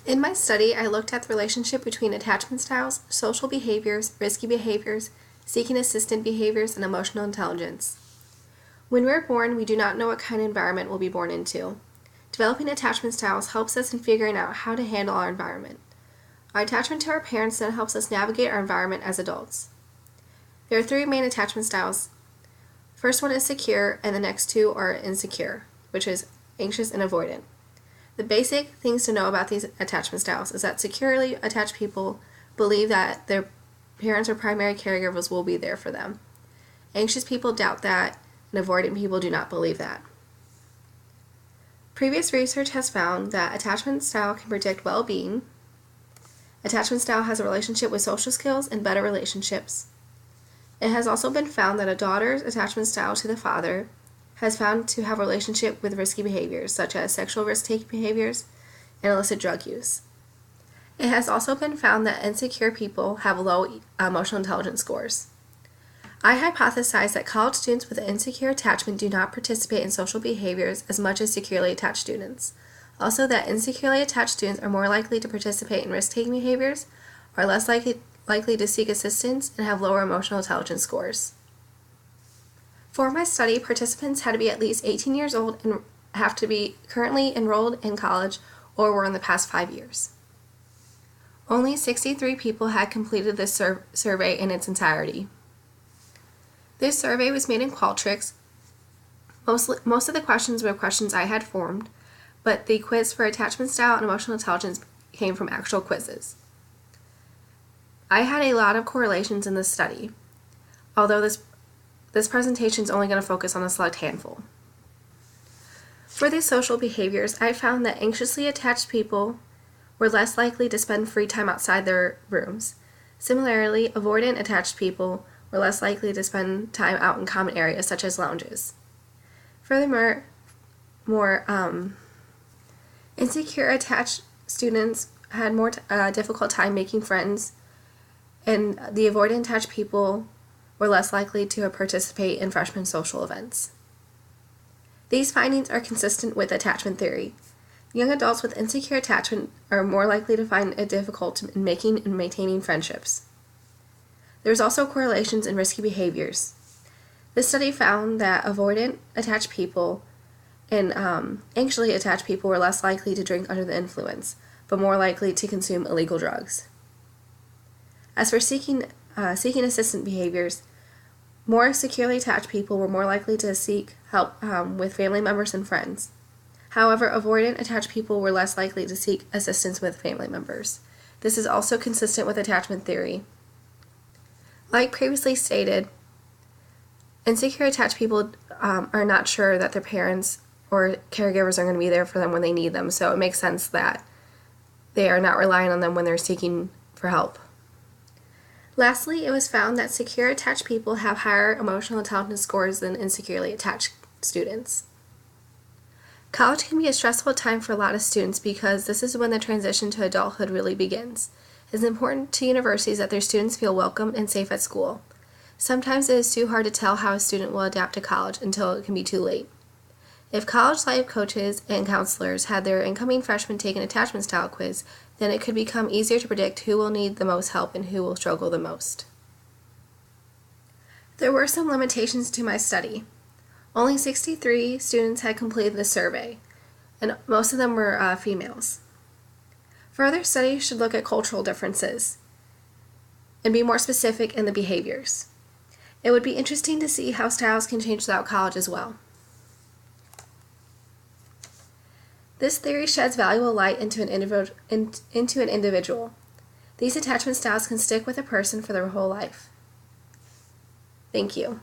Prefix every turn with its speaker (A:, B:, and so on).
A: In my study, I looked at the relationship between attachment styles, social behaviors, risky behaviors, seeking assistant behaviors, and emotional intelligence. When we're born, we do not know what kind of environment we'll be born into. Developing attachment styles helps us in figuring out how to handle our environment. Our attachment to our parents then helps us navigate our environment as adults. There are three main attachment styles. First one is secure, and the next two are insecure, which is anxious and avoidant. The basic things to know about these attachment styles is that securely attached people believe that their parents or primary caregivers will be there for them. Anxious people doubt that, and avoidant people do not believe that. Previous research has found that attachment style can predict well-being. Attachment style has a relationship with social skills and better relationships. It has also been found that a daughter's attachment style to the father has found to have a relationship with risky behaviors, such as sexual risk-taking behaviors and illicit drug use. It has also been found that insecure people have low emotional intelligence scores. I hypothesize that college students with insecure attachment do not participate in social behaviors as much as securely attached students. Also, that insecurely attached students are more likely to participate in risk-taking behaviors, are less likely to seek assistance, and have lower emotional intelligence scores. For my study, participants had to be at least 18 years old and have to be currently enrolled in college or were in the past 5 years. Only 63 people had completed this survey in its entirety. This survey was made in Qualtrics. Most of the questions were questions I had formed, but the quiz for attachment style and emotional intelligence came from actual quizzes. I had a lot of correlations in this study, although this presentation is only going to focus on a select handful. For these social behaviors, I found that anxiously attached people were less likely to spend free time outside their rooms. Similarly, avoidant attached people were less likely to spend time out in common areas such as lounges. Furthermore, insecure attached students had more difficult time making friends, and the avoidant attached people were less likely to participate in freshman social events. These findings are consistent with attachment theory. Young adults with insecure attachment are more likely to find it difficult in making and maintaining friendships. There's also correlations in risky behaviors. This study found that avoidant attached people and anxiously attached people were less likely to drink under the influence, but more likely to consume illegal drugs. As for seeking assistant behaviors, more securely attached people were more likely to seek help with family members and friends. However, avoidant attached people were less likely to seek assistance with family members. This is also consistent with attachment theory. Like previously stated, insecure attached people are not sure that their parents or caregivers are going to be there for them when they need them, so it makes sense that they are not relying on them when they're seeking for help. Lastly, it was found that secure attached people have higher emotional intelligence scores than insecurely attached students. College can be a stressful time for a lot of students because this is when the transition to adulthood really begins. It is important to universities that their students feel welcome and safe at school. Sometimes it is too hard to tell how a student will adapt to college until it can be too late. If college life coaches and counselors had their incoming freshmen take an attachment style quiz, then it could become easier to predict who will need the most help and who will struggle the most. There were some limitations to my study. Only 63 students had completed the survey, and most of them were females. Further studies should look at cultural differences and be more specific in the behaviors. It would be interesting to see how styles can change throughout college as well. This theory sheds valuable light into an individual. These attachment styles can stick with a person for their whole life. Thank you.